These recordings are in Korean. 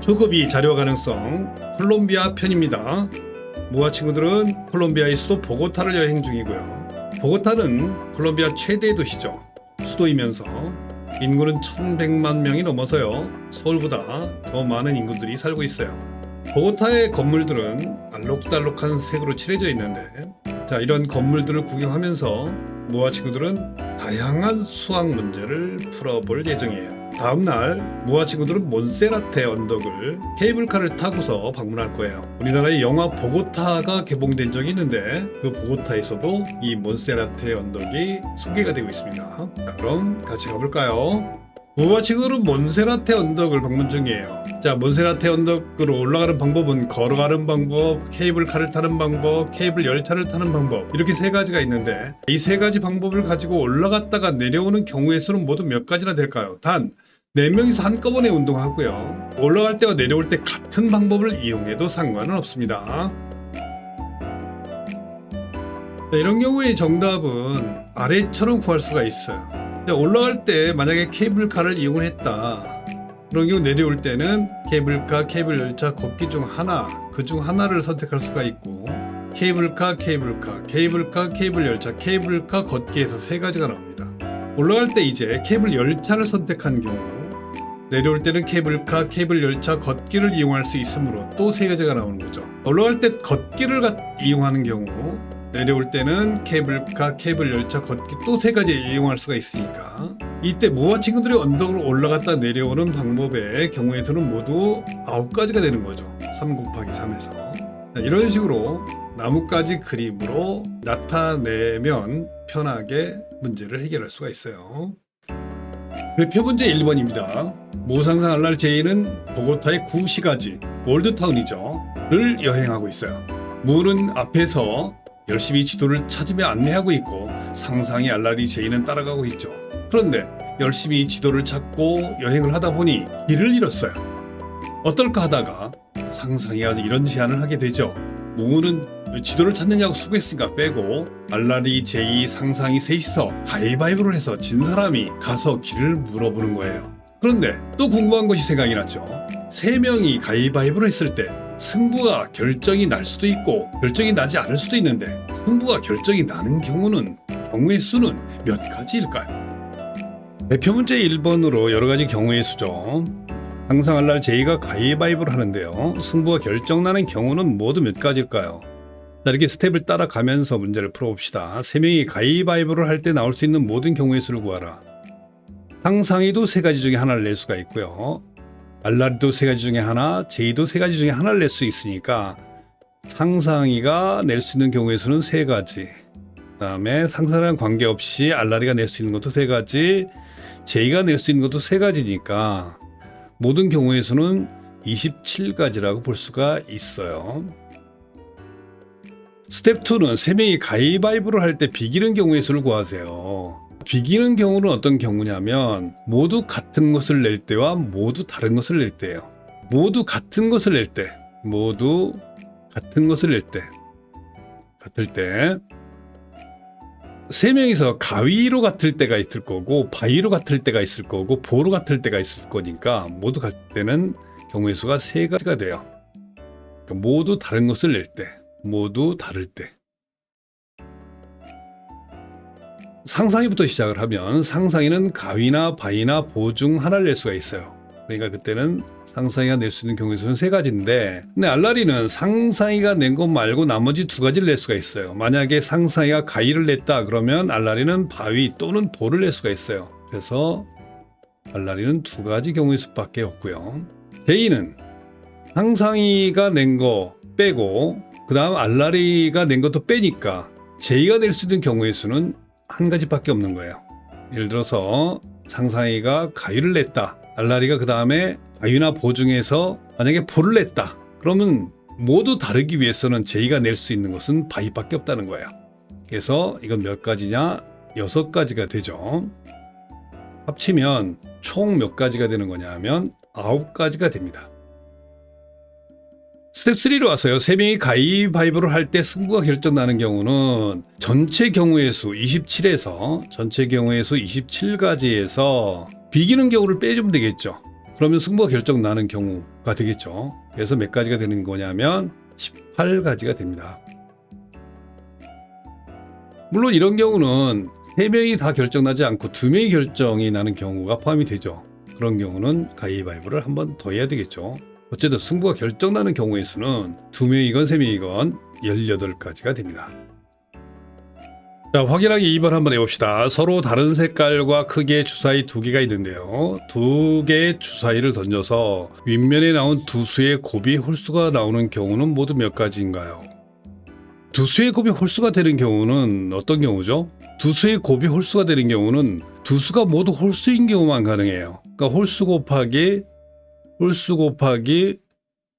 초급이 자료 가능성 콜롬비아 편입니다. 무아 친구들은 콜롬비아의 수도 보고타를 여행 중이고요. 보고타는 콜롬비아 최대 도시죠. 수도이면서 인구는 1100만 명이 넘어서요. 서울보다 더 많은 인구들이 살고 있어요. 보고타의 건물들은 알록달록한 색으로 칠해져 있는데, 자, 이런 건물들을 구경하면서 무아 친구들은 다양한 수학 문제를 풀어볼 예정이에요. 다음날 무아 친구들은 몬세라테 언덕을 케이블카를 타고서 방문할 거예요. 우리나라의 영화 보고타가 개봉된 적이 있는데 그 보고타에서도 이 몬세라테 언덕이 소개가 되고 있습니다. 자, 그럼 같이 가볼까요? 무아 친구들은 몬세라테 언덕을 방문 중이에요. 자, 몬세라테 언덕으로 올라가는 방법은 걸어가는 방법, 케이블카를 타는 방법, 케이블 열차를 타는 방법, 이렇게 세 가지가 있는데 이 세 가지 방법을 가지고 올라갔다가 내려오는 경우의 수는 모두 몇 가지나 될까요? 단 4명이서 한꺼번에 운동하고요. 올라갈 때와 내려올 때 같은 방법을 이용해도 상관은 없습니다. 자, 이런 경우의 정답은 아래처럼 구할 수가 있어요. 자, 올라갈 때 만약에 케이블카를 이용을 했다. 그런 경우 내려올 때는 케이블카, 케이블 열차, 걷기 중 하나, 그 중 하나를 선택할 수가 있고, 케이블카, 케이블 열차, 케이블카, 걷기에서 세 가지가 나옵니다. 올라갈 때 이제 케이블 열차를 선택한 경우, 내려올 때는 케이블카, 케이블 열차, 걷기를 이용할 수 있으므로 또 세 가지가 나오는 거죠. 올라갈 때 걷기를 이용하는 경우, 내려올 때는 케이블카, 케이블 열차, 걷기 또 세 가지 이용할 수가 있으니까 이때 무아 친구들이 언덕을 올라갔다 내려오는 방법의 경우에서는 모두 9가지가 되는 거죠. 3 곱하기 3에서. 이런 식으로 나뭇가지 그림으로 나타내면 편하게 문제를 해결할 수가 있어요. 표 문제 1번입니다. 무상상 알랄 제이는 보고타의 구시가지 올드타운이죠.를 여행하고 있어요. 무는 앞에서 열심히 지도를 찾으며 안내하고 있고 상상의 알라리 제이는 따라가고 있죠. 그런데 열심히 지도를 찾고 여행을 하다 보니 길을 잃었어요. 어떨까 하다가 상상이가 이런 제안을 하게 되죠. 무는 지도를 찾느냐고 수고했으니까 빼고 알라리, 제이, 상상이 셋이서 가위바위보를 해서 진 사람이 가서 길을 물어보는 거예요. 그런데 또 궁금한 것이 생각이 났죠. 3명이 가위바위보를 했을 때 승부가 결정이 날 수도 있고 결정이 나지 않을 수도 있는데 승부가 결정이 나는 경우의 수는 몇 가지일까요? 표 문제 1번으로 여러 가지 경우의 수죠. 상상할 날 제이가 가위바위보를 하는데요. 승부가 결정나는 경우는 모두 몇 가지일까요? 자, 이렇게 스텝을 따라가면서 문제를 풀어봅시다. 3명이 가위바위보를 할 때 나올 수 있는 모든 경우의 수를 구하라. 상상이도 3가지 중에 하나를 낼 수가 있고요. 알라리도 3가지 중에 하나, 제이도 3가지 중에 하나를 낼 수 있으니까 상상이가 낼 수 있는 경우의 수는 3가지. 그 다음에 상상이랑 관계없이 알라리가 낼 수 있는 것도 3가지, 제이가 낼 수 있는 것도 3가지니까 모든 경우의 수는 27가지라고 볼 수가 있어요. 스텝 2는 3명이 가위바위보를 할 때 비기는 경우의 수를 구하세요. 비기는 경우는 어떤 경우냐면 모두 같은 것을 낼 때와 모두 다른 것을 낼 때예요. 모두 같은 것을 낼 때, 같을 때 3명이서 가위로 같을 때가 있을 거고 바위로 같을 때가 있을 거고 보로 같을 때가 있을 거니까 모두 같을 때는 경우의 수가 3가지가 돼요. 그러니까 모두 다른 것을 낼 때, 모두 다를 때. 상상이부터 시작을 하면 상상이는 가위나 바위나 보 중 하나를 낼 수가 있어요. 그러니까 그때는 상상이가 낼 수 있는 경우의 수는 3가지인데 근데 알라리는 상상이가 낸 것 말고 나머지 2가지를 낼 수가 있어요. 만약에 상상이가 가위를 냈다 그러면 알라리는 바위 또는 보를 낼 수가 있어요. 그래서 알라리는 2가지 경우의 수밖에 없고요. 제이는 상상이가 낸 거 빼고 그 다음 알라리가 낸 것도 빼니까 제이가 낼 수 있는 경우의 수는 1가지밖에 없는 거예요. 예를 들어서 상상이가 가위를 냈다. 알라리가 그 다음에 바위나 보 중에서 만약에 보를 냈다. 그러면 모두 다르기 위해서는 제이가 낼 수 있는 것은 바위밖에 없다는 거예요. 그래서 이건 몇 가지냐? 6가지가 되죠. 합치면 총 몇 가지가 되는 거냐 하면 9가지가 됩니다. 스텝 3로 왔어요. 3명이 가위바위보를 할 때 승부가 결정나는 경우는 전체 경우의 수 27가지에서 비기는 경우를 빼주면 되겠죠. 그러면 승부가 결정 나는 경우가 되겠죠. 그래서 몇 가지가 되는 거냐면 18가지가 됩니다. 물론 이런 경우는 3명이 다 결정나지 않고 2명이 결정이 나는 경우가 포함이 되죠. 그런 경우는 가위바위보를 한 번 더 해야 되겠죠. 어쨌든 승부가 결정나는 경우의 수는 2명이건 3명이건 18가지가 됩니다. 자, 확인하기 2번 한번 해봅시다. 서로 다른 색깔과 크기의 주사위 2개가 있는데요. 2개의 주사위를 던져서 윗면에 나온 두 수의 곱이 홀수가 나오는 경우는 모두 몇 가지인가요? 두 수의 곱이 홀수가 되는 경우는 어떤 경우죠? 두 수의 곱이 홀수가 되는 경우는 두 수가 모두 홀수인 경우만 가능해요. 그러니까 홀수 곱하기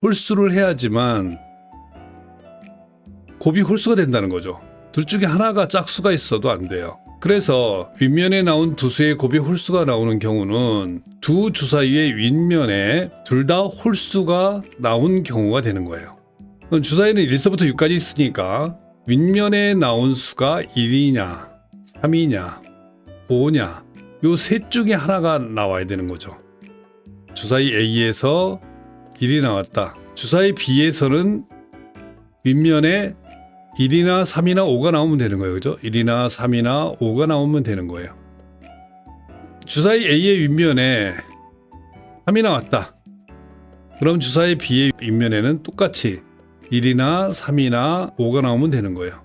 홀수를 해야지만 곱이 홀수가 된다는 거죠. 둘 중에 하나가 짝수가 있어도 안 돼요. 그래서 윗면에 나온 두 수의 곱이 홀수가 나오는 경우는 두 주사위의 윗면에 둘 다 홀수가 나온 경우가 되는 거예요. 그럼 주사위는 1서부터 6까지 있으니까 윗면에 나온 수가 1이냐 3이냐 5냐 요 셋 중에 하나가 나와야 되는 거죠. 주사위 A에서 1이 나왔다. 주사위 B에서는 윗면에 1이나 3이나 5가 나오면 되는 거예요. 그죠? 1이나 3이나 5가 나오면 되는 거예요. 주사위 A의 윗면에 3이 나왔다. 그럼 주사위 B의 윗면에는 똑같이 1이나 3이나 5가 나오면 되는 거예요.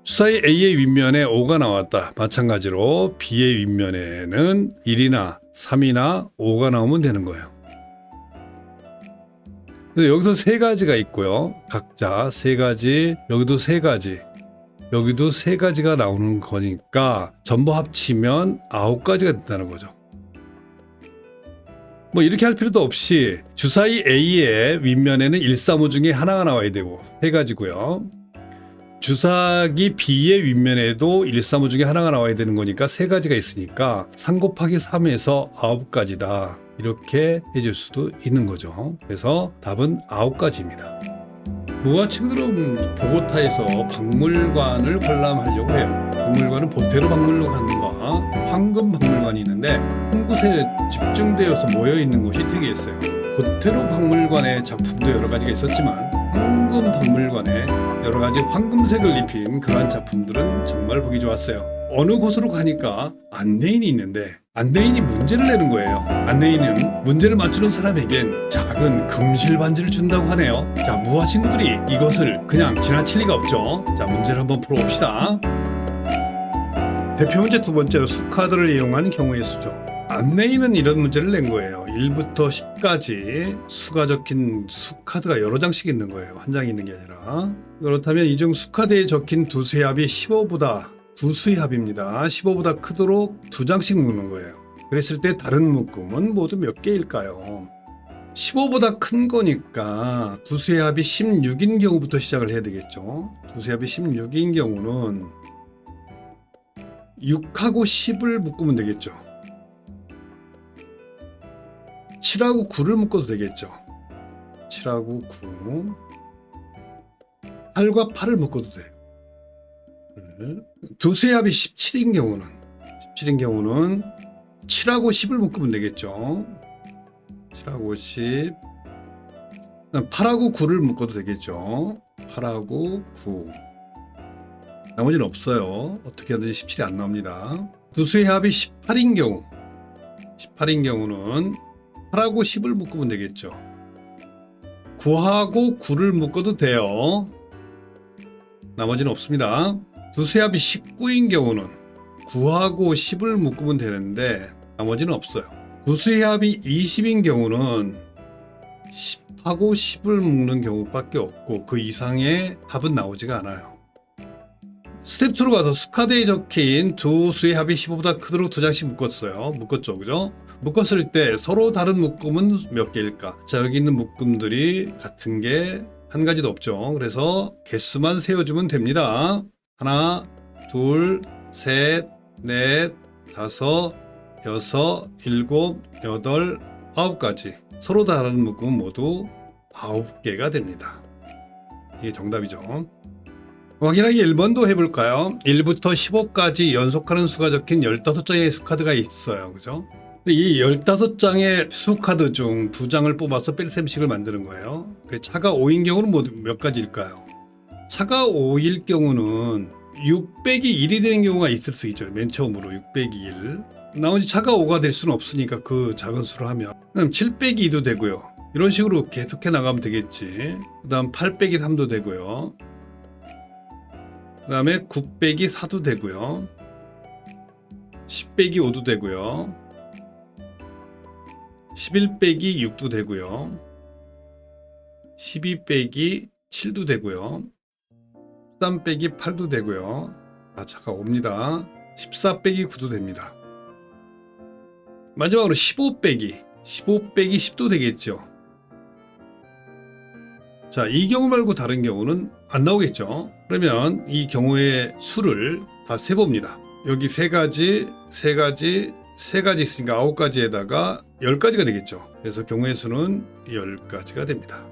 주사위 A의 윗면에 5가 나왔다. 마찬가지로 B의 윗면에는 1이나 3이나 5가 나오면 되는 거예요. 여기서 3가지가 있고요. 각자 3가지, 여기도 3가지, 여기도 3가지가 나오는 거니까 전부 합치면 9가지가 된다는 거죠. 뭐 이렇게 할 필요도 없이 주사위 A의 윗면에는 1, 3, 5 중에 하나가 나와야 되고 3가지고요. 주사기 B의 윗면에도 1, 3, 5 중에 하나가 나와야 되는 거니까 3가지가 있으니까 3 곱하기 3에서 9가지다. 이렇게 해줄 수도 있는 거죠. 그래서 답은 9가지입니다. 무화 친구들은 보고타에서 박물관을 관람하려고 해요. 박물관은 보테로 박물관과 황금 박물관이 있는데 한 곳에 집중되어서 모여있는 곳이 특이했어요. 보테로 박물관의 작품도 여러 가지가 있었지만 황금 박물관에 여러 가지 황금색을 입힌 그러한 작품들은 정말 보기 좋았어요. 어느 곳으로 가니까 안내인이 있는데 안내인이 문제를 내는 거예요. 안내인은 문제를 맞추는 사람에겐 작은 금실 반지를 준다고 하네요. 자, 무화 친구들이 이것을 그냥 지나칠 리가 없죠. 자, 문제를 한번 풀어봅시다. 대표 문제 두 번째로 수카드를 이용한 경우의 수죠. 안내인은 이런 문제를 낸 거예요. 1부터 10까지 수가 적힌 수카드가 여러 장씩 있는 거예요. 한 장이 있는 게 아니라. 그렇다면 이 중 수카드에 적힌 두 수의 합이 15보다 두 수의 합입니다. 15보다 크도록 2장씩 묶는 거예요. 그랬을 때 다른 묶음은 모두 몇 개일까요? 15보다 큰 거니까 두 수의 합이 16인 경우부터 시작을 해야 되겠죠. 두 수의 합이 16인 경우는 6하고 10을 묶으면 되겠죠. 7하고 9를 묶어도 되겠죠. 7하고 9 8과 8을 묶어도 돼요. 두 수의 합이 17인 경우는 7하고 10을 묶으면 되겠죠. 7하고 10 8하고 9를 묶어도 되겠죠. 8하고 9 나머지는 없어요. 어떻게 하든지 17이 안 나옵니다. 두 수의 합이 18인 경우는 8하고 10을 묶으면 되겠죠. 9하고 9를 묶어도 돼요. 나머지는 없습니다. 두 수의 합이 19인 경우는 9하고 10을 묶으면 되는데 나머지는 없어요. 두 수의 합이 20인 경우는 10하고 10을 묶는 경우밖에 없고 그 이상의 합은 나오지가 않아요. 스텝 2로 가서 수카드에 적힌 두 수의 합이 15보다 크도록 2장씩 묶었죠. 그죠? 묶었을 때 서로 다른 묶음은 몇 개일까? 자, 여기 있는 묶음들이 같은 게 한 가지도 없죠. 그래서 개수만 세워주면 됩니다. 하나, 둘, 셋, 넷, 다섯, 여섯, 일곱, 여덟, 9가지. 서로 다른 묶음은 모두 9개가 됩니다. 이게 정답이죠. 확인하기 1번도 해볼까요? 1부터 15까지 연속하는 수가 적힌 15장의 수카드가 있어요. 그죠? 이 15장의 수카드 중 2장을 뽑아서 뺄셈식을 만드는 거예요. 차가 5인 경우는 몇 가지일까요? 차가 5일 경우는 6 빼기 1이 되는 경우가 있을 수 있죠. 맨 처음으로 6 빼기 1. 나머지 차가 5가 될 수는 없으니까 그 작은 수로 하면 그럼 7 빼기 2도 되고요. 이런 식으로 계속해 나가면 되겠지. 그 다음 8 빼기 3도 되고요. 그 다음에 9 빼기 4도 되고요. 10 빼기 5도 되고요. 11 빼기 6도 되고요. 12 빼기 7도 되고요. 13 빼기 8도 되고요. 차가 옵니다. 14 빼기 9도 됩니다. 마지막으로 15 빼기 10도 되겠죠. 자, 이 경우 말고 다른 경우는 안 나오겠죠. 그러면 이 경우의 수를 다 세봅니다. 여기 3가지 있으니까 9가지에다가 10가지가 되겠죠. 그래서 경우의 수는 10가지가 됩니다.